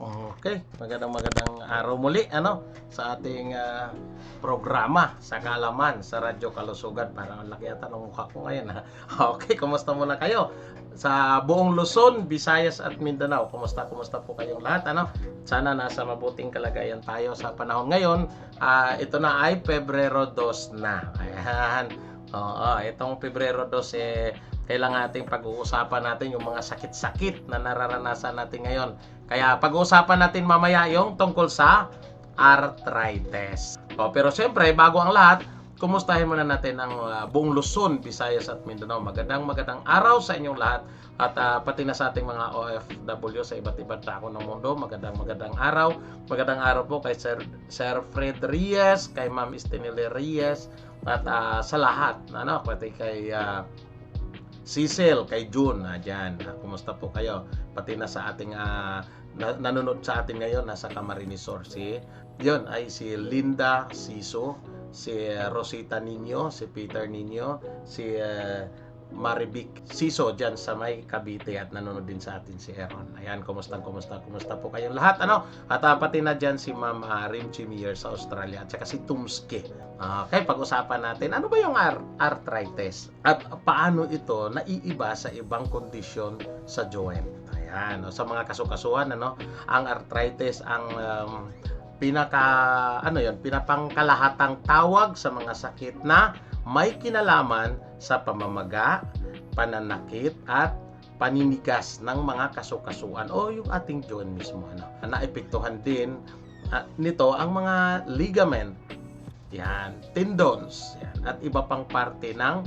Okay, magandang araw muli sa ating programa sa Kaalaman sa Radyo Kalusugan. Parang ang laki yata ng mukha ko ngayon. Okay, kumusta muna kayo? Sa buong Luzon, Visayas at Mindanao, kumusta po kayong lahat? Sana nasa mabuting kalagayan tayo sa panahon ngayon. Ito na ay Pebrero 2 na. Ayan. Itong Pebrero 2 kailangan nating pag-uusapan natin yung mga sakit-sakit na nararanasan natin ngayon. Kaya pag-uusapan natin mamaya yung tungkol sa arthritis. Pero siyempre, bago ang lahat, kumustahin muna natin ang buong Luzon, Visayas at Mindanao. Magandang araw sa inyong lahat at pati na sa ating mga OFW sa iba't ibang dako ng mundo. Magandang araw. Magandang araw po kay Sir Fred Reyes, kay Ma'am Estinile Reyes at sa lahat, pati kay Cecil, kay June, dyan. Kumusta po kayo? Pati na sa ating nanonood sa atin ngayon, nasa Camarines Sur. Yun ay si Linda Siso, si Rosita Nino, si Peter Nino, si Marivic Siso dyan sa may Cavite at nanonood din sa atin si Aaron. Ayan, kumusta po kayong lahat, At pati na dyan si Ma'am Rimchi Mier sa Australia at saka si Tumske. Okay, pag-usapan natin, ano ba yung arthritis? At paano ito naiiba sa ibang kondisyon sa joint? Ayan, sa mga kasukasuhan, ang arthritis ang pinapangkalahatang tawag sa mga sakit na may kinalaman sa pamamaga, pananakit at paninigas ng mga kasukasuan o yung ating joint mismo. Naepektuhan din nito ang mga ligament, tendons, at iba pang parte ng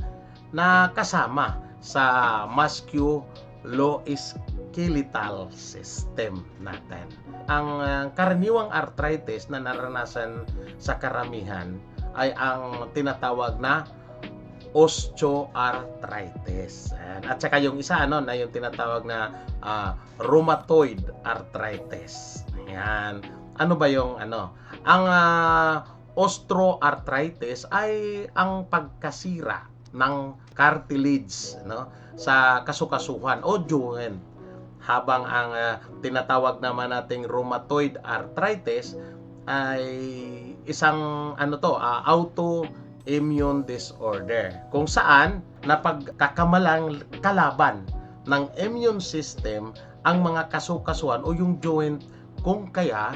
nakasama sa musculoskeletal system natin. Ang karaniwang arthritis na naranasan sa karamihan ay ang tinatawag na osteoarthritis. At saka yung isa na yung tinatawag na rheumatoid arthritis. Ayan. Ano ba yung Ang osteoarthritis ay ang pagkasira ng cartilage sa kasukasuhan o joint. Habang ang tinatawag naman nating rheumatoid arthritis ay isang autoimmune disorder kung saan napagkakamalang kalaban ng immune system ang mga kasukasuan o yung joint, kung kaya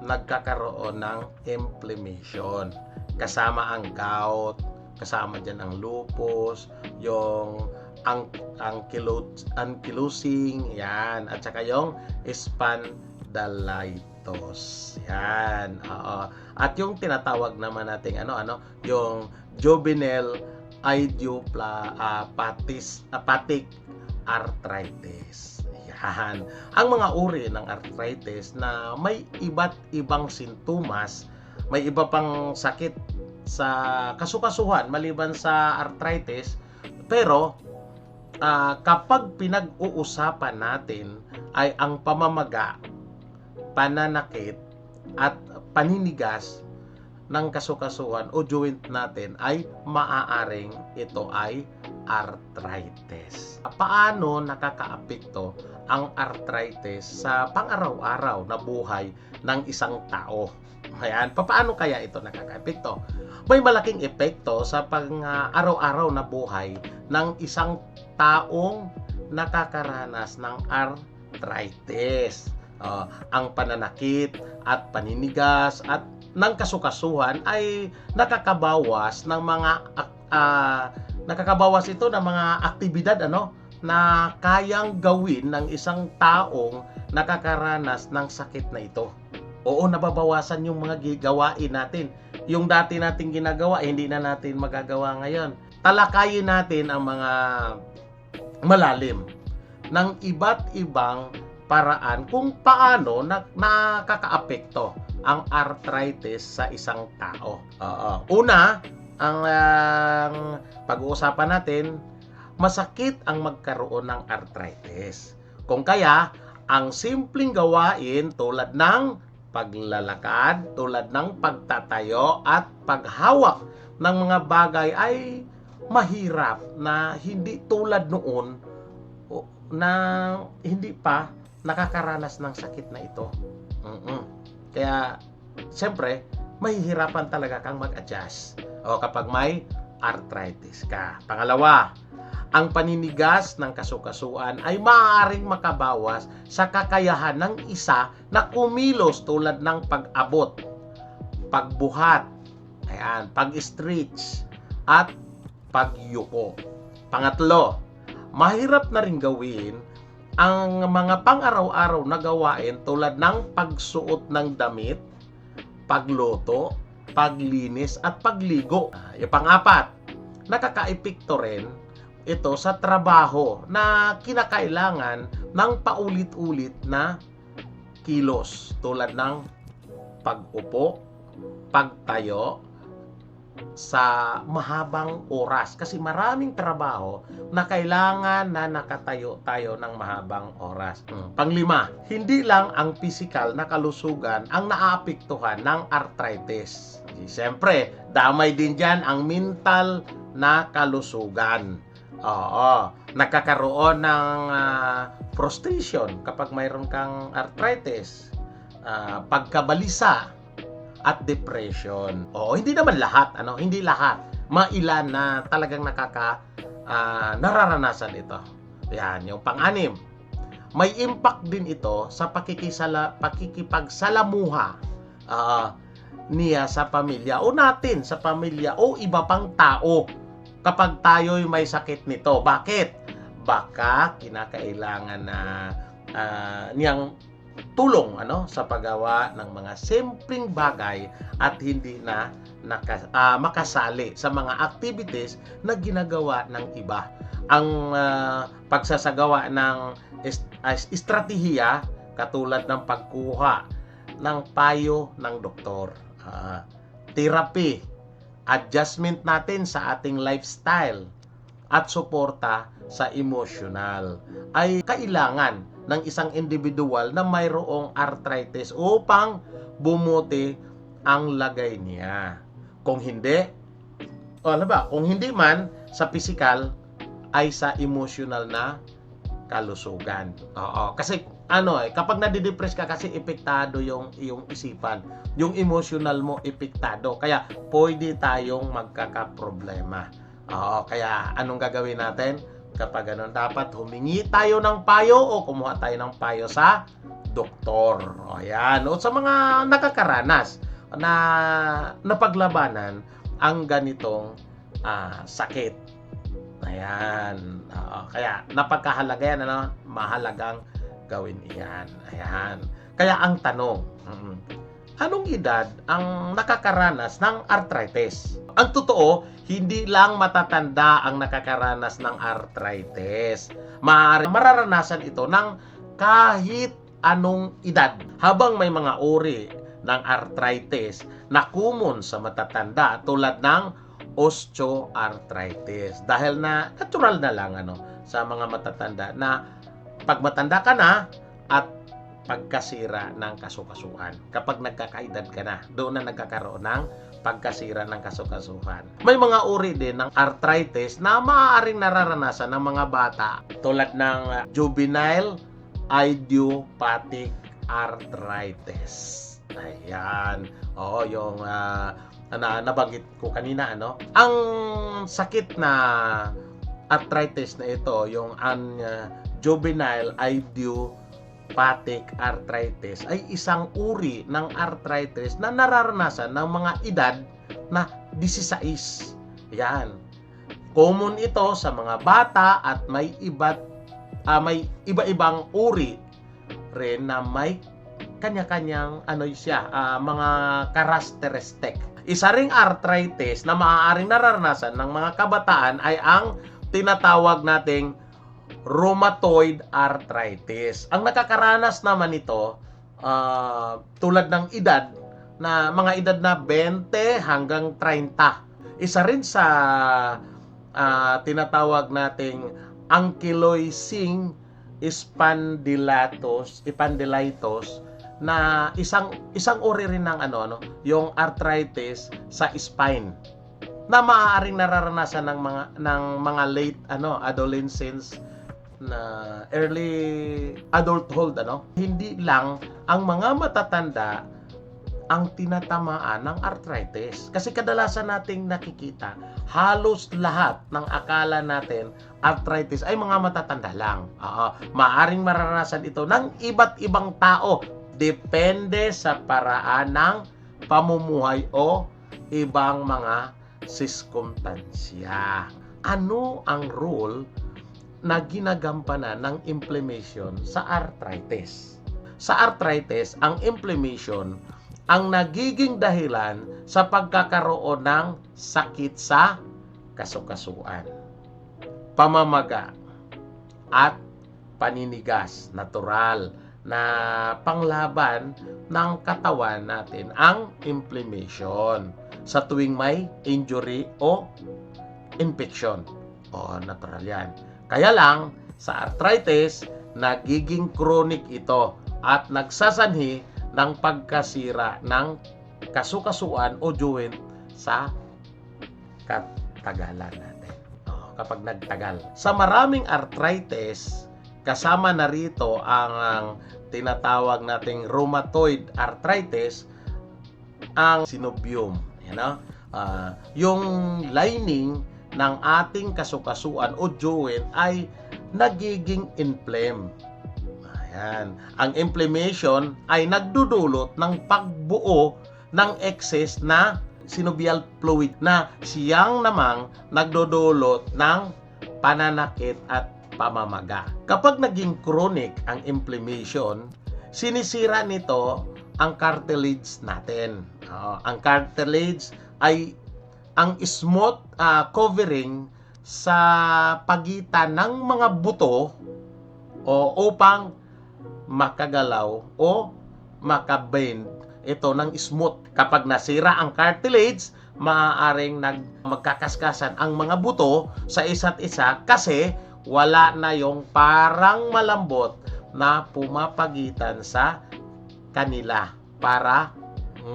nagkakaroon ng inflammation. Kasama ang gout, kasama dyan ang lupus, yung ankylosing, at saka yung spondylitis. At yung tinatawag naman nating yung juvenile idiopathic arthritis. Ang mga uri ng arthritis na may iba't ibang sintomas, may iba pang sakit sa kasukasuhan maliban sa arthritis, pero kapag pinag-uusapan natin ay ang pamamaga, pananakit at paninigas ng kasukasuhan o joint natin ay maaaring ito ay arthritis. Paano nakakaapekto ang arthritis sa pang-araw-araw na buhay ng isang tao? Ayan, paano kaya ito nakakaapekto? May malaking epekto sa pang-araw-araw na buhay ng isang taong nakakaranas ng arthritis. Ang pananakit at paninigas at ng kasukasuhan ay nakakabawas ng mga aktibidad na kayang gawin ng isang taong nakakaranas ng sakit na ito. Oo, nababawasan yung mga gawain natin. Yung dati nating ginagawa, hindi na natin magagawa ngayon. Talakayin natin ang mga malalim ng iba't ibang paraan kung paano nakakaapekto ang arthritis sa isang tao. Una, ang pag-uusapan natin, masakit ang magkaroon ng arthritis. Kung kaya, ang simpleng gawain tulad ng paglalakad, tulad ng pagtatayo at paghawak ng mga bagay ay mahirap na hindi tulad noon na hindi pa nakakaranas ng sakit na ito. Kaya, siyempre, mahihirapan talaga kang mag-adjust o kapag may arthritis ka. Pangalawa, ang paninigas ng kasukasuan ay maaaring makabawas sa kakayahan ng isa na kumilos tulad ng pag-abot, pagbuhat, pag-stretch, at pagyuko. Pangatlo, mahirap na rin gawin ang mga pang-araw-araw na gawain tulad ng pagsuot ng damit, pagluto, paglinis, at pagligo. Yung pang-apat, nakakaepekto rin ito sa trabaho na kinakailangan ng paulit-ulit na kilos tulad ng pag-upo, pagtayo sa mahabang oras kasi maraming trabaho na kailangan na nakatayo tayo ng mahabang oras. Panglima, hindi lang ang physical na kalusugan ang naaapektuhan ng arthritis. Siyempre, damay din dyan ang mental na kalusugan. Oo, nakakaroon ng frustration kapag mayroon kang arthritis, pagkabalisa, at depression. Oo, hindi naman lahat, hindi lahat. Mailan na talagang nararanasan ito. Yan, yung pang-anim. May impact din ito sa pakikipagsalamuha niya sa pamilya o natin sa pamilya o iba pang tao kapag tayo'y may sakit nito. Bakit? Baka kinakailangan na niyang tulong sa paggawa ng mga simpleng bagay at hindi na makasali sa mga activities na ginagawa ng iba. Ang pagsasagawa ng estratehiya katulad ng pagkuha ng payo ng doktor, therapy, adjustment natin sa ating lifestyle at suporta sa emotional ay kailangan ng isang individual na mayroong arthritis upang bumuti ang lagay niya. Kung hindi, kung hindi man sa physical ay sa emotional na kalusugan. Oo, kasi kapag nadidepress ka kasi epektado yung iyong isipan, yung emotional mo epektado. Kaya pwede tayong magkakaproblema. Oo, kaya anong gagawin natin? Kapag ganun, dapat humingi tayo ng payo o kumuha tayo ng payo sa doktor. O yan. O sa mga nakakaranas na napaglabanan ang ganitong sakit. Ayan. Kaya napagkahalaga yan, mahalagang gawin iyan. Ayan. Kaya ang tanong, anong edad ang nakakaranas ng arthritis? Ang totoo, hindi lang matatanda ang nakakaranas ng arthritis. Mararanasan ito ng kahit anong edad. Habang may mga uri ng arthritis na common sa matatanda tulad ng osteoarthritis. Dahil na natural na lang sa mga matatanda na pag matanda ka na at pagkasira ng kasukasuan. Kapag nagkakaedad ka na, doon na nagkakaroon ng pagkasira ng kasukasuan. May mga uri din ng arthritis na maaaring nararanasan ng mga bata tulad ng juvenile idiopathic arthritis. Ayan. Oo, yung nabanggit ko kanina, Ang sakit na arthritis na ito, yung juvenile idiopathic arthritis ay isang uri ng arthritis na nararanasan ng mga edad na 16. Yan. Common ito sa mga bata at may iba-ibang uri rin na may kanya-kanyang mga characteristic. Isa ring arthritis na maaaring nararanasan ng mga kabataan ay ang tinatawag nating rheumatoid arthritis. Ang nakakaranas naman ito tulad ng edad na mga edad na 20 hanggang 30. Isa rin sa tinatawag nating ankylosing spondylitis na isang uri rin ng yung arthritis sa spine na maaaring nararanasan ng mga late adolescents na early adulthood, hindi lang ang mga matatanda ang tinatamaan ng arthritis. Kasi kadalasan nating nakikita, halos lahat ng akala natin arthritis ay mga matatanda lang. Maaring maranasan ito ng iba't ibang tao. Depende sa paraan ng pamumuhay o ibang mga siskumtansya. Ano ang role na ginagampanan ng inflammation sa arthritis? Sa arthritis, ang inflammation ang nagiging dahilan sa pagkakaroon ng sakit sa kasukasuan, pamamaga, at paninigas, natural na panglaban ng katawan natin ang inflammation sa tuwing may injury o infection. Natural yan. Kaya lang, sa arthritis, nagiging chronic ito at nagsasanhi ng pagkasira ng kasukasuan o joint sa katagalan natin. Kapag nagtagal. Sa maraming arthritis, kasama na rito ang tinatawag nating rheumatoid arthritis, ang synovium. Yung lining ng ating kasukasuan o joint ay nagiging inflamed. Ang inflammation ay nagdudulot ng pagbuo ng excess na synovial fluid na siyang namang nagdudulot ng pananakit at pamamaga. Kapag naging chronic ang inflammation, sinisira nito ang cartilage natin. Ang cartilage ay ang smooth covering sa pagitan ng mga buto upang makagalaw o makabend ito ng smooth. Kapag nasira ang cartilage, maaaring magkakaskasan ang mga buto sa isa't isa kasi wala na yung parang malambot na pumapagitan sa kanila para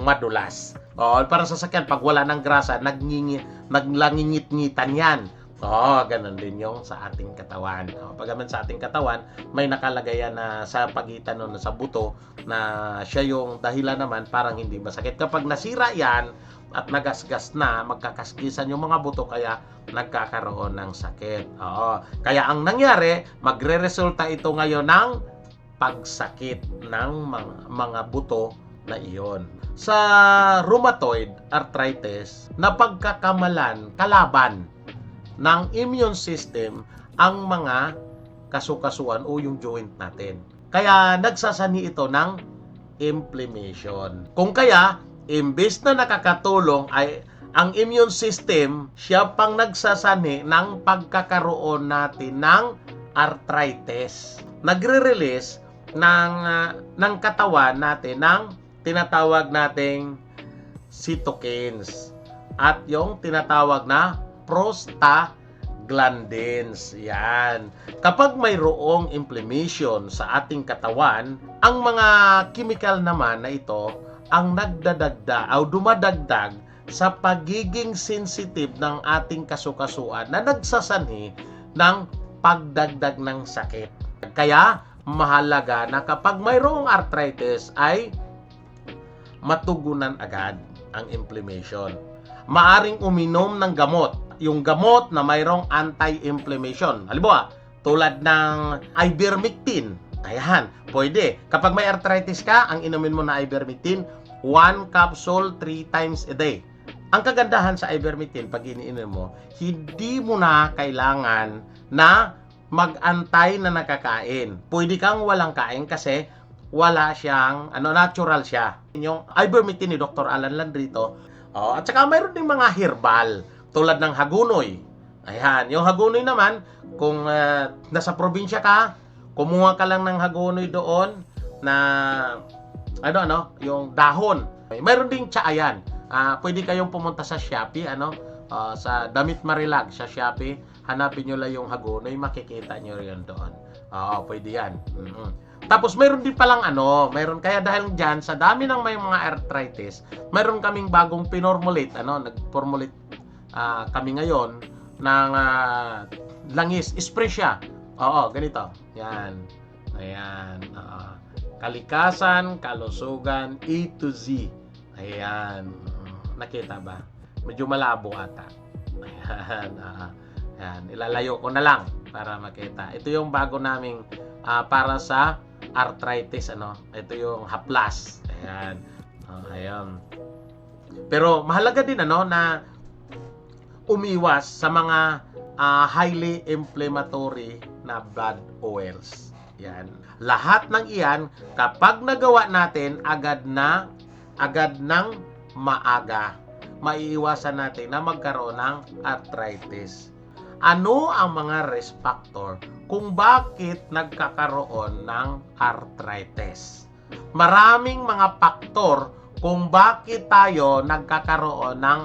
madulas. Para sa sakyan, pag wala ng grasa, naglangingit-ngitan yan. Ganun din yung sa ating katawan. Pag naman sa ating katawan, may nakalagay yan na sa pagitan nun, sa buto, na siya yung dahilan naman parang hindi masakit. Kapag nasira yan at nagasgas na, magkakaskisan yung mga buto, kaya nagkakaroon ng sakit. Kaya ang nangyari, magre-resulta ito ngayon ng pagsakit ng mga buto na iyon. Sa rheumatoid arthritis, napagkakamalan, kalaban ng immune system ang mga kasukasuan o yung joint natin. Kaya nagsasanhi ito ng inflammation. Kung kaya, imbes na nakakatulong ay ang immune system, siya pang nagsasanhi ng pagkakaroon natin ng arthritis. Nagre-release ng katawan natin ng tinatawag nating cytokines at yung tinatawag na prostaglandins. Yan. Kapag mayroong inflammation sa ating katawan, ang mga chemical naman na ito ang dumadagdag sa pagiging sensitive ng ating kasukasuan na nagsasanhi ng pagdagdag ng sakit. Kaya mahalaga na kapag mayroong arthritis ay matugunan agad ang inflammation. Maaring uminom ng gamot. Yung gamot na mayroong anti-inflammation. Halimbawa, tulad ng ivermectin. Ayan, pwede. Kapag may arthritis ka, ang inumin mo na ivermectin, 1 capsule 3 times a day. Ang kagandahan sa ivermectin, pag iniinom mo, hindi mo na kailangan na mag-antay na nakakain. Pwede kang walang kain kasi wala siyang, natural siya. Yung ivermectin ni Dr. Alan Landrito. At saka mayroon ding mga herbal tulad ng hagunoy. Ayan, yung hagunoy naman, kung nasa probinsya ka, kumuha ka lang ng hagunoy doon na yung dahon. Mayroon ding tsayan. Pwede kayong pumunta sa Shopee, sa Damit Marilag sa Shopee, hanapin nyo lang yung hagunoy, makikita nyo yun doon. Pwede yan. Tapos mayroon din palang mayroon, kaya dahil dyan, sa dami ng may mga arthritis, mayroon kaming bagong pinormulate, nag-formulate kami ngayon ng langis, spray siya. Oo, ganito. Yan. Ayan. Oo. Kalikasan, kalusugan, A to Z. Ayan. Nakita ba? Medyo malabo ata. Ayan. Ayan. Ilalayo ko na lang para makita. Ito yung bago naming para sa arthritis. Ano? Ito yung haplas. Ayan. Ayan. Pero mahalaga din na umiwas sa mga highly inflammatory na blood oils. Yan. Lahat ng iyan, kapag nagawa natin agad ng maaga, maiiwasan natin na magkaroon ng arthritis. Ano ang mga risk factor kung bakit nagkakaroon ng arthritis? Maraming mga faktor kung bakit tayo nagkakaroon ng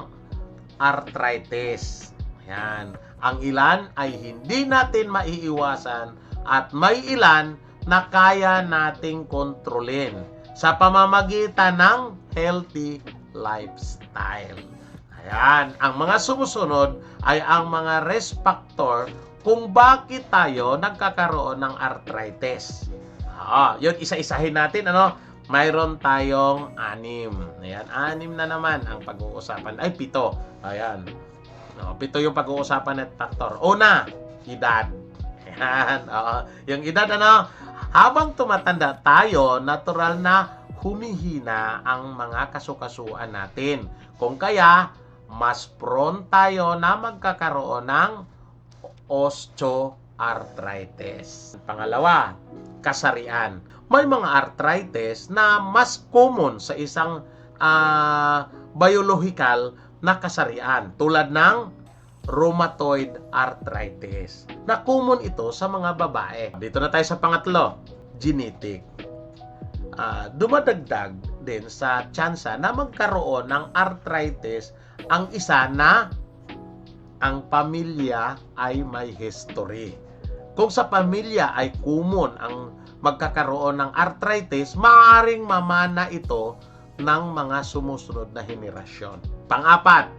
arthritis. Yan. Ang ilan ay hindi natin maiiwasan at may ilan na kaya nating kontrolin sa pamamagitan ng healthy lifestyle. Ayan. Ang mga sumusunod ay ang mga risk factor kung bakit tayo nagkakaroon ng arthritis. Yun, isa-isahin natin. Mayroon tayong 6. Ayan, 6 na naman ang pag-uusapan. Ay, 7. Ayan. 7 yung pag-uusapan ng factor. Una, edad. Ayan. Yung edad, habang tumatanda tayo, natural na humihina ang mga kasukasuan natin. Kung kaya, mas prone tayo na magkakaroon ng osteoarthritis. Pangalawa, kasarian. May mga arthritis na mas common sa isang biological na kasarian tulad ng rheumatoid arthritis. Na common ito sa mga babae. Dito na tayo sa pangatlo, genetic. Dumadagdag din sa tsansa na magkaroon ng arthritis ang isa na ang pamilya ay may history. Kung sa pamilya ay common ang magkakaroon ng arthritis, maaaring mamana ito ng mga sumusunod na henerasyon. Pang-apat,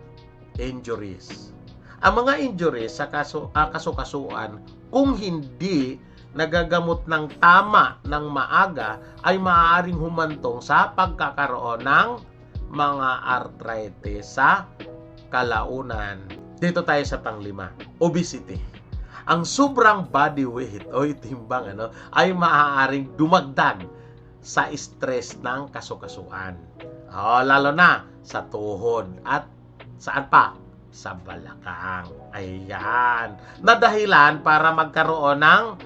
injuries. Ang mga injuries sa kasukasuan, kung hindi nagagamot ng tama ng maaga, ay maaaring humantong sa pagkakaroon ng mga arthritis sa kalaunan. Dito tayo sa pang-5, obesity. Ang sobrang body weight o timbang ay maaaring dumagdag sa stress ng kasukasuan. Lalo na sa tuhod at saan pa? Sa balakang. Ayan. Na dahilan para magkaroon ng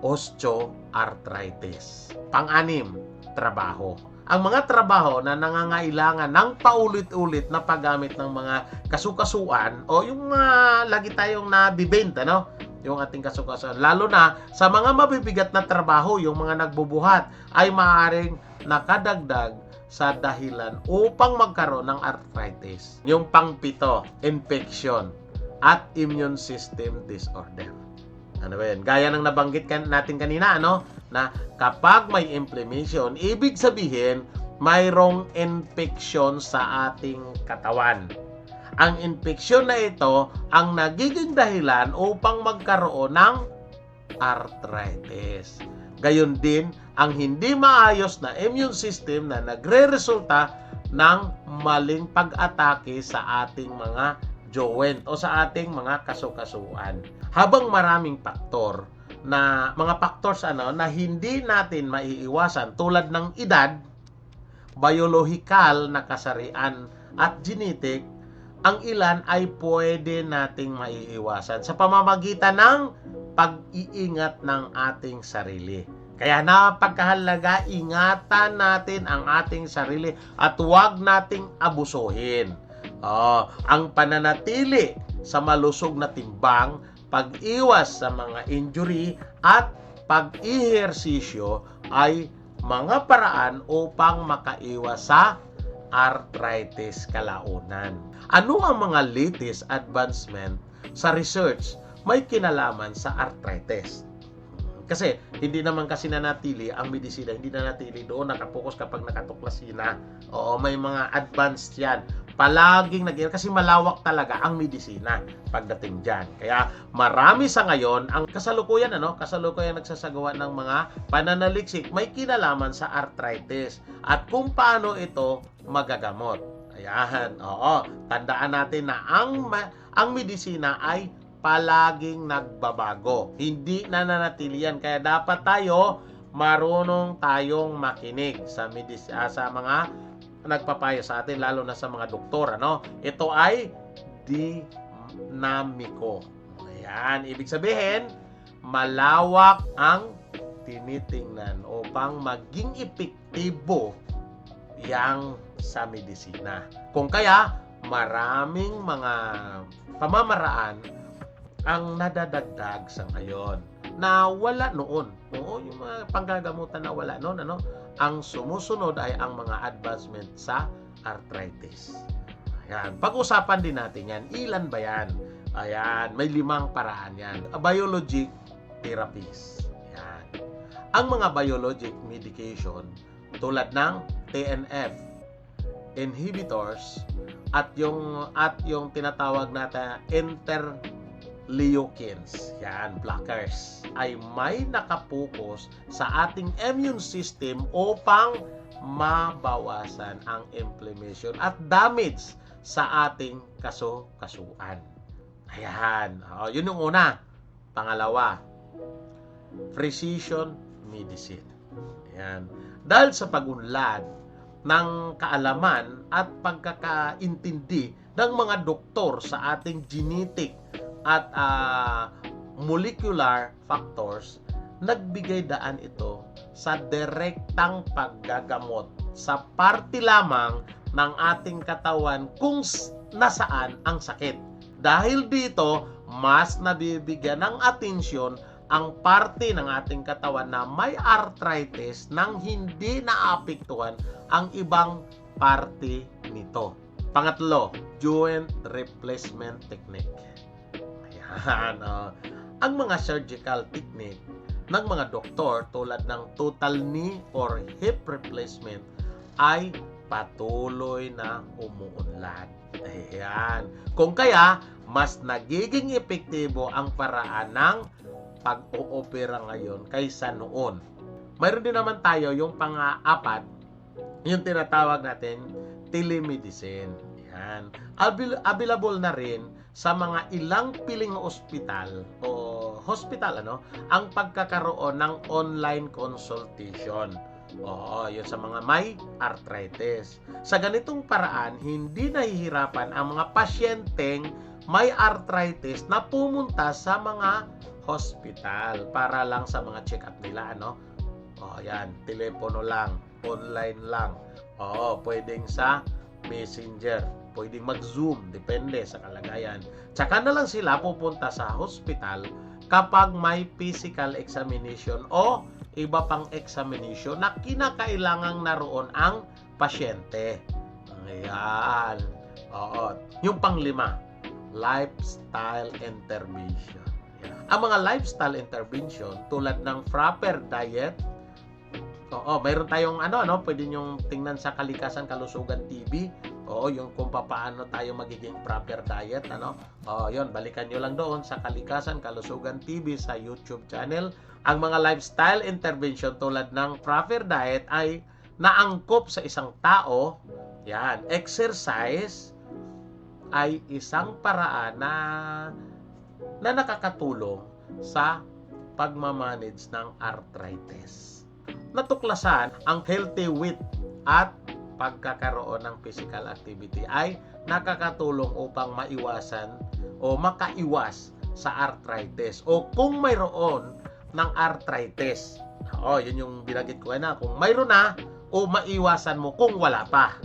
osteoarthritis. Pang-6, trabaho. Ang mga trabaho na nangangailangan ng paulit-ulit na paggamit ng mga kasukasuan o yung lagi tayong nabibenta, yung ating kasukasuan. Lalo na sa mga mabibigat na trabaho, yung mga nagbubuhat ay maaaring nakadagdag sa dahilan upang magkaroon ng arthritis. Yung pang-7, infection at immune system disorder. Ano ba yan? Gaya ng nabanggit natin kanina, na kapag may inflammation, ibig sabihin mayroong infection sa ating katawan. Ang infection na ito ang nagiging dahilan upang magkaroon ng arthritis. Gayon din ang hindi maayos na immune system na nagre-resulta ng maling pag-atake sa ating mga joint o sa ating mga kasukasuan. Habang maraming faktor na mga factors na hindi natin maiiwasan tulad ng edad, biological na kasarian at genetic, ang ilan ay pwede nating maiiwasan sa pamamagitan ng pag-iingat ng ating sarili. Kaya napagkahalaga, ingatan natin ang ating sarili at huwag nating abusuhin. Ang pananatili sa malusog na timbang, pag-iwas sa mga injury at pag-ehersisyo ay mga paraan upang makaiwas sa arthritis kalaunan. Ano ang mga latest advancement sa research may kinalaman sa arthritis? Kasi hindi naman kasi nanatili ang medisina, hindi nanatili doon nakapokus kapag nakatuklas na. May mga advanced yan palaging kasi malawak talaga ang medisina pagdating dyan. Kaya marami sa ngayon ang kasalukuyan nagsasagawa ng mga pananaliksik may kinalaman sa arthritis at kung paano ito magagamot. Ayan, oo. Tandaan natin na ang medisina ay palaging nagbabago. Hindi nananatili yan. Kaya dapat tayo marunong tayong makinig sa mga nagpapayo sa atin, lalo na sa mga doktor. Ito ay dinamiko. Ayan, ibig sabihin, malawak ang tinitingnan upang maging epektibo yang sa medisina. Kung kaya, maraming mga pamamaraan ang nadadagdag sa ngayon na wala noon. Oo, yung mga panggagamutan na wala noon. Ang sumusunod ay ang mga advancement sa arthritis. Ayan, pag-usapan din natin yan. Ilan ba yan? Ayan, may 5 paraan yan. Biologic therapies. Ayan. Ang mga biologic medication tulad ng TNF inhibitors at yung tinatawag natin interleukins, yan, blockers, ay may nakapokus sa ating immune system upang mabawasan ang inflammation at damage sa ating kaso-kasuan. Ayan, yun yung una. Pangalawa, precision medicine. Ayan. Dahil sa pagunlad ng kaalaman at pagkakaintindi ng mga doktor sa ating genetic at molecular factors, nagbigay daan ito sa direktang paggagamot sa parte lamang ng ating katawan kung nasaan ang sakit. Dahil dito, mas nabibigyan ng atensyon ang parte ng ating katawan na may arthritis nang hindi naapektuhan ang ibang parte nito. Pangatlo, joint replacement technique. Ayan, ang mga surgical technique ng mga doktor tulad ng total knee or hip replacement ay patuloy na umuunlad. Ayan. Kung kaya, mas nagiging epektibo ang paraan ng pag-oopera ngayon kaysa noon. Mayroon din naman tayo yung pang-apat, yung tinatawag natin telemedicine. Yan. Available na rin sa mga ilang piling hospital ang pagkakaroon ng online consultation. Yun sa mga may arthritis. Sa ganitong paraan, hindi nahihirapan ang mga pasyenteng may arthritis na pumunta sa mga hospital para lang sa mga check-up nila, yan, telepono lang, online lang. Pwedeng sa messenger, pwedeng mag-zoom, depende sa kalagayan. Tsaka na lang sila pupunta sa hospital kapag may physical examination o iba pang examination na kinakailangang naroon ang pasyente. Ayan. Yung pang-5, lifestyle intervention. Ang mga lifestyle intervention tulad ng proper diet. Mayroon tayong pwede nyo tingnan sa Kalikasan Kalusugan TV. Yung kung paano tayo magiging proper diet, yun, balikan nyo lang doon sa Kalikasan Kalusugan TV sa YouTube channel. Ang mga lifestyle intervention tulad ng proper diet ay naangkop sa isang tao. Yan, exercise ay isang paraan na nakakatulong sa pagmamanage ng arthritis. Natuklasan ang healthy weight at pagkakaroon ng physical activity ay nakakatulong upang maiwasan o makaiwas sa arthritis. O kung mayroon ng arthritis, yun yung binanggit ko na, kung mayroon na o maiwasan mo kung wala pa,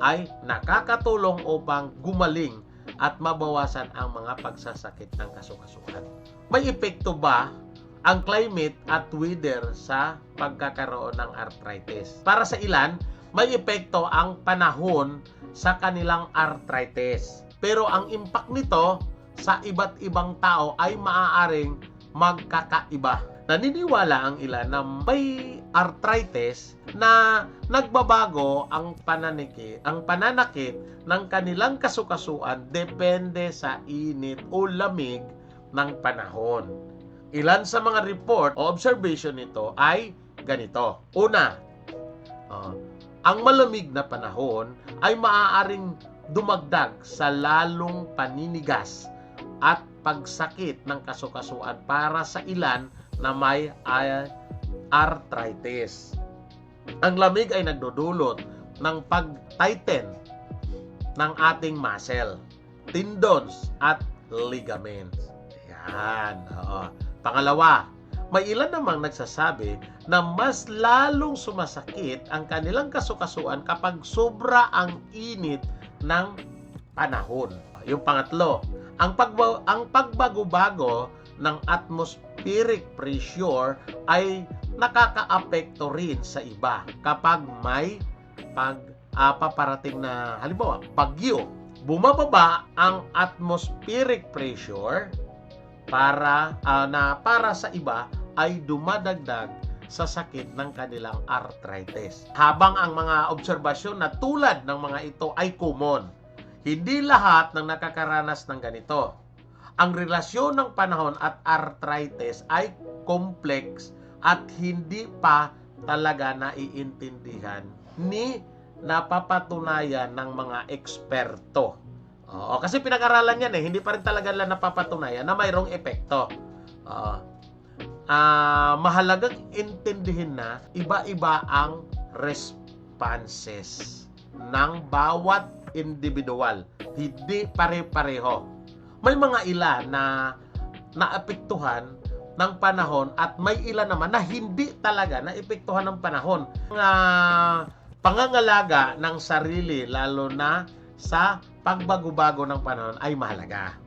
ay nakakatulong upang gumaling at mabawasan ang mga pagsasakit ng kaso-kasuhan. May epekto ba ang climate at weather sa pagkakaroon ng arthritis? Para sa ilan, may epekto ang panahon sa kanilang arthritis. Pero ang impact nito sa iba't ibang tao ay maaaring magkakaiba. Naniniwala ang ilan na may arthritis na nagbabago ang pananakit ng kanilang kasukasuan depende sa init o lamig ng panahon. Ilan sa mga report o observation nito ay ganito. Una, ang malamig na panahon ay maaaring dumagdag sa lalong paninigas at pagsakit ng kasukasuan para sa ilan na may arthritis. Ang lamig ay nagdudulot ng pag-tighten ng ating muscle, tendons at ligaments. Yan. Pangalawa, may ilan namang nagsasabi na mas lalong sumasakit ang kanilang kasukasuan kapag sobra ang init ng panahon. Yung pangatlo, ang pagbago-bago ng atmospheric pressure ay nakakaapekto rin sa iba kapag may paparating na halimbawa bagyo. Bumababa ang atmospheric pressure para sa iba ay dumadagdag sa sakit ng kanilang arthritis. Habang ang mga obserbasyon na tulad ng mga ito ay common, hindi lahat ng nakakaranas ng ganito. Ang relasyon ng panahon at arthritis ay complex at hindi pa talaga naiintindihan ni napapatunayan ng mga eksperto. Kasi pinag-aralan yan hindi pa rin talaga nila napapatunayan na mayroong epekto. Mahalagang intindihin na iba-iba ang responses ng bawat individual. Hindi pare-pareho. May mga ilan na naapektuhan ng panahon at may ilan naman na hindi talaga naapektuhan ng panahon. Pangangalaga ng sarili lalo na sa pagbago-bago ng panahon ay mahalaga.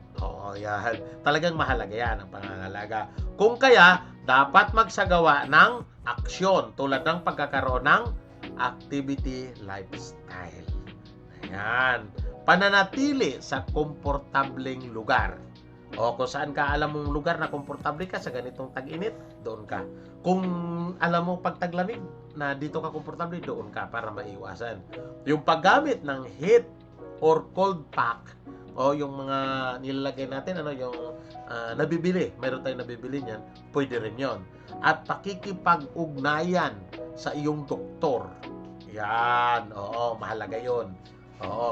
Yan. Talagang mahalaga yan ang pangangalaga. Kung kaya, dapat magsagawa ng aksyon tulad ng pagkakaroon ng activity lifestyle. Ayan. Pananatili sa komportableng lugar. Kung saan ka alam mong lugar na komportable ka sa ganitong tag-init, doon ka. Kung alam mo pag taglamig na dito ka komportable, doon ka para maiwasan. Yung paggamit ng heat or cold pack yung mga nilalagay natin yung nabibili, mayroon tayong nabibili niyan, pwede rin yon. At pakikipag-ugnayan sa iyong doktor, yan, mahalaga yon.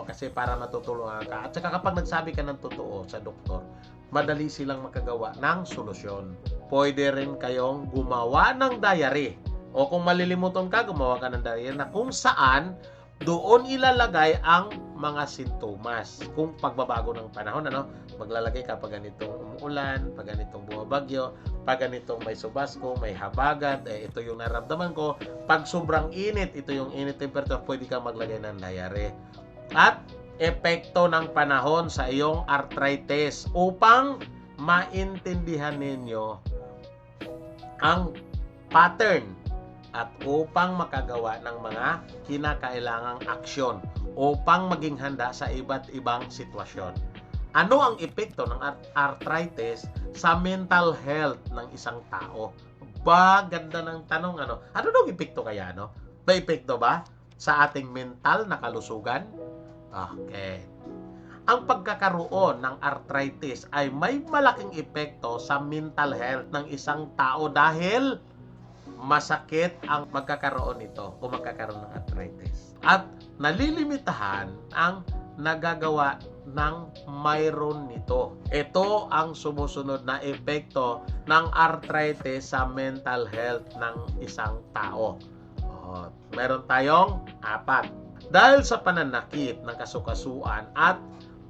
Kasi para matutulungan ka. At saka kapag nagsabi ka ng totoo sa doktor, madali silang makagawa ng solusyon. Pwede rin kayong gumawa ng diary. O kung malilimutan ka, gumawa ka ng diary na kung saan doon ilalagay ang mga sintomas. Kung pagbabago ng panahon, maglalagay ka pag ganitong umuulan, pag ganitong bumabagyo, pag ganitong may subasko, may habagat, ito yung naramdaman ko. Pag sobrang init, ito yung init temperature, pwede ka maglagay ng diary. At epekto ng panahon sa iyong arthritis upang maintindihan ninyo ang pattern at upang makagawa ng mga kinakailangang aksyon upang maging handa sa iba't ibang sitwasyon. Ano ang epekto ng arthritis sa mental health ng isang tao? Ganda ng tanong. Ano daw epekto kaya? May epekto ba sa ating mental na kalusugan? Okay. Ang pagkakaroon ng arthritis ay may malaking epekto sa mental health ng isang tao dahil masakit ang magkakaroon nito o magkakaroon ng arthritis. At nalilimitahan ang nagagawa ng mayroon nito. Ito ang sumusunod na epekto ng arthritis sa mental health ng isang tao. Meron tayong 4. Dahil sa pananakit ng kasukasuan at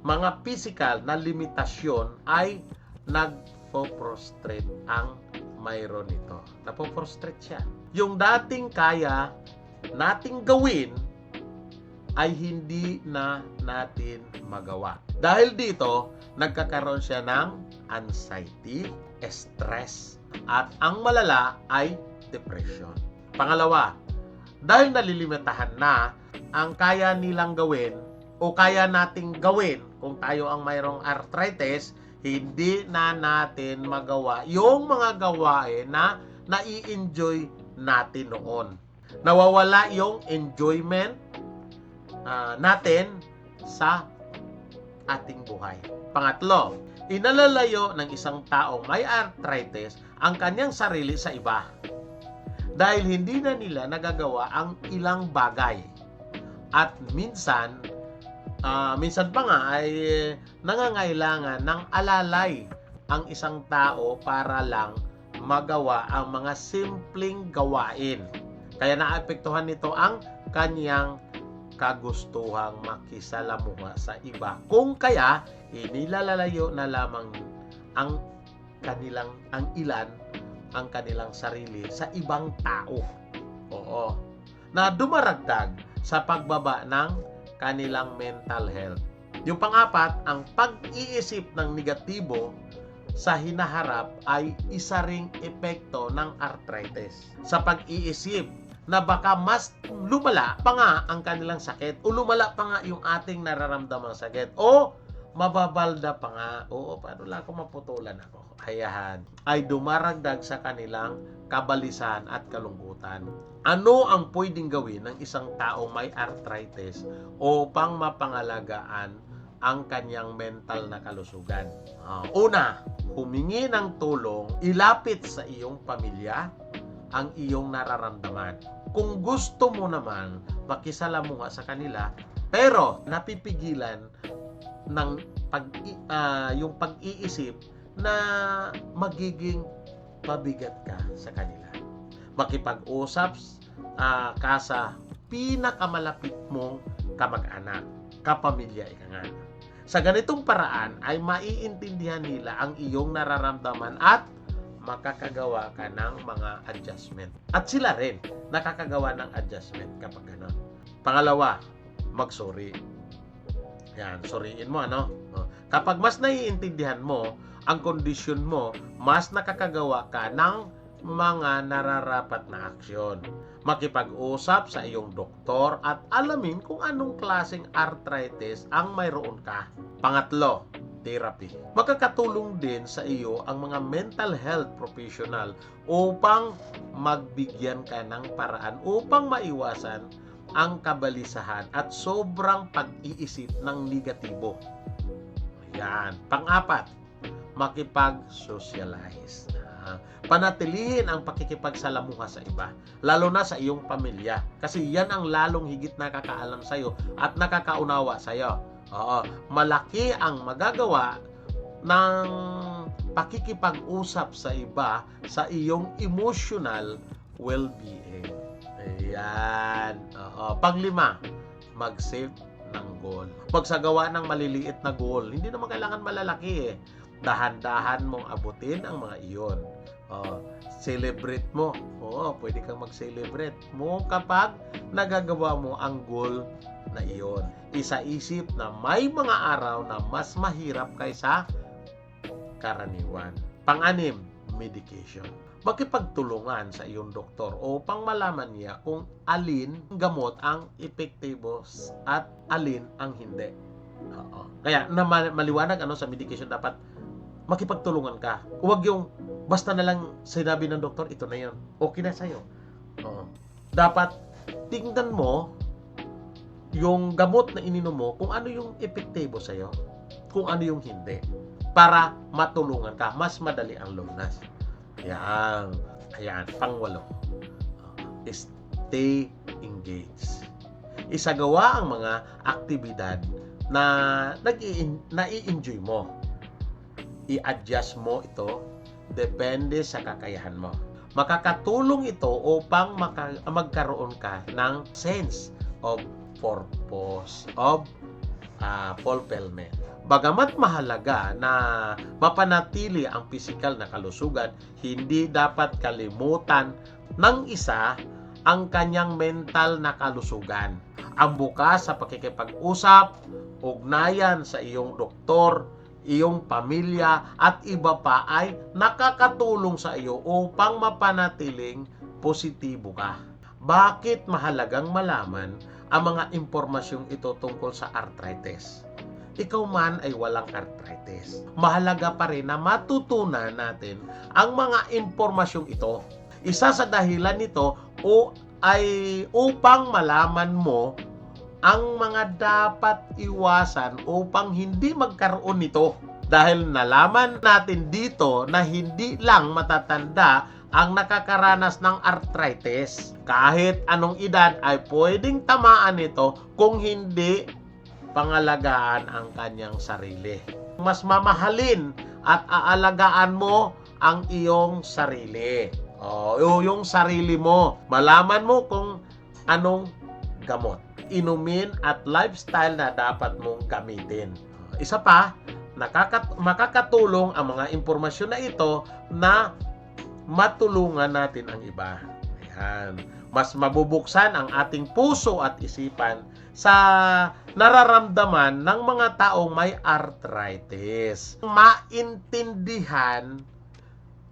mga physical na limitasyon ay nagpo-prostrate ang mayroon nito. Napo-prostrate siya. Yung dating kaya nating gawin ay hindi na natin magawa. Dahil dito, nagkakaroon siya ng anxiety, stress, at ang malala ay depression. Pangalawa, dahil nalilimitahan na ang kaya nilang gawin o kaya nating gawin kung tayo ang mayroong arthritis, hindi na natin magawa yung mga gawain na nai-enjoy natin noon. Nawawala yung enjoyment natin sa ating buhay. Pangatlo, inalalayo ng isang taong may arthritis ang kanyang sarili sa iba dahil hindi na nila nagagawa ang ilang bagay. At minsan pa nga ay nangangailangan ng alalay ang isang tao para lang magawa ang mga simpleng gawain. Kaya naapektuhan nito ang kanyang kagustuhang makisalamuha sa iba. Kung kaya, inilalayo na lamang ang kanilang sarili sa ibang tao. Oo. Na dumaragdag sa pagbaba ng kanilang mental health. Yung pang-apat, ang pag-iisip ng negatibo sa hinaharap ay isa ring epekto ng arthritis. Sa pag-iisip na baka mas lumala pa nga ang kanilang sakit o lumala pa nga yung ating nararamdamang sakit o mababalda pa nga. Oo, paano lang ako maputulan ako? Ayan, ay dumaragdag sa kanilang kabalisan at kalungkutan. Ano ang pwedeng gawin ng isang tao may arthritis upang mapangalagaan ang kanyang mental na kalusugan? Una, humingi ng tulong, ilapit sa iyong pamilya ang iyong nararamdaman. Kung gusto mo naman makisalamuha sa kanila, pero napipigilan ng yung pag-iisip na magiging pabigat ka sa kanila. Makipag-usap ka sa pinakamalapit mong kamag-anak, kapamilya ika nga. Sa ganitong paraan ay maiintindihan nila ang iyong nararamdaman at makakagawa ka ng mga adjustment. At sila rin nakakagawa ng adjustment kapag gano'n. Pangalawa, mag-sorry. Yan, sorryin mo, ano? Kapag mas naiintindihan mo ang kondisyon mo, mas nakakagawa ka ng mga nararapat na aksyon. Makipag-usap sa iyong doktor at alamin kung anong klaseng arthritis ang mayroon ka. Pangatlo, therapy. Makakatulong din sa iyo ang mga mental health professional upang magbigyan ka ng paraan upang maiwasan ang kabalisahan at sobrang pag-iisip ng negatibo. Yan. Pang-apat, makipag-socialize. Panatilihin ang pakikipagsalamuha sa iba, lalo na sa iyong pamilya. Kasi yan ang lalong higit nakakaalam sa iyo at nakakaunawa sa iyo. Malaki ang magagawa ng pakikipag-usap sa iba sa iyong emotional well-being. Ayan. Panglima, mag-set ng goal. Pagsagawa ng maliliit na goal, hindi naman kailangan malalaki eh. Dahan-dahan mong abutin ang mga iyon. Celebrate mo. Pwede kang mag-celebrate mo kapag nagagawa mo ang goal na iyon. Isa-isip na may mga araw na mas mahirap kaysa karaniwan. Pang-anim, medication. Makipagtulungan sa iyong doktor upang malaman niya kung alin gamot ang epektibo at alin ang hindi. Kaya na maliwanag sa medication, dapat makipagtulungan ka. Huwag yung basta na lang sinabi ng doktor, ito na yun. Okay na sa'yo. Dapat tingnan mo yung gamot na ininom mo kung ano yung epektibo sa'yo, kung ano yung hindi, para matulungan ka. Mas madali ang lunas. Ayan. Pang-walo, stay engaged. Isagawa ang mga aktibidad na nai-enjoy mo. I-adjust mo ito depende sa kakayahan mo. Makakatulong ito upang magkaroon ka ng sense of purpose, of fulfillment. Bagamat mahalaga na mapanatili ang pisikal na kalusugan, hindi dapat kalimutan ng isa ang kanyang mental na kalusugan. Ang bukas sa pakikipag-usap, ugnayan sa iyong doktor, iyong pamilya at iba pa ay nakakatulong sa iyo upang mapanatiling positibo ka. Bakit mahalagang malaman ang mga impormasyong ito tungkol sa arthritis? Ikaw man ay walang arthritis. Mahalaga pa rin na matutunan natin ang mga impormasyong ito. Isa sa dahilan nito ay upang malaman mo ang mga dapat iwasan upang hindi magkaroon nito. Dahil nalaman natin dito na hindi lang matatanda ang nakakaranas ng arthritis. Kahit anong edad ay pwedeng tamaan nito kung hindi pangalagaan ang kanyang sarili. Mas mamahalin at aalagaan mo ang iyong sarili. Yung sarili mo. Malaman mo kung anong gamot, inumin at lifestyle na dapat mong gamitin. Isa pa, makakatulong ang mga impormasyon na ito na matulungan natin ang iba. Ayan. Mas mabubuksan ang ating puso at isipan sa nararamdaman ng mga taong may arthritis. Maintindihan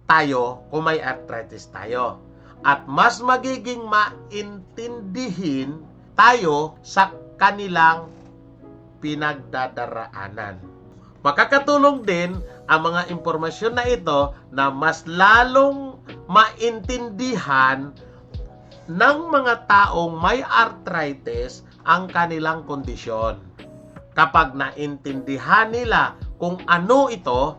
tayo kung may arthritis tayo. At mas magiging maintindihin tayo sa kanilang pinagdadaraanan. Makakatulong din ang mga impormasyon na ito na mas lalong maintindihan ng mga taong may arthritis ang kanilang kondisyon. Kapag naintindihan nila kung ano ito,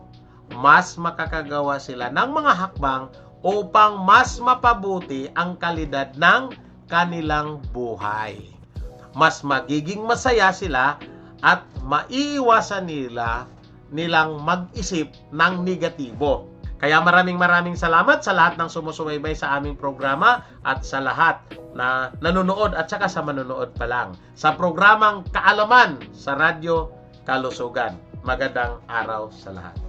mas makakagawa sila ng mga hakbang upang mas mapabuti ang kalidad ng kanilang buhay. Mas magiging masaya sila at maiiwasan nilang mag-isip ng negatibo. Kaya maraming salamat sa lahat ng sumusubaybay sa aming programa at sa lahat na nanonood at saka sa manonood pa lang sa programang Kaalaman sa Radyo Kalusugan. Magandang araw sa lahat.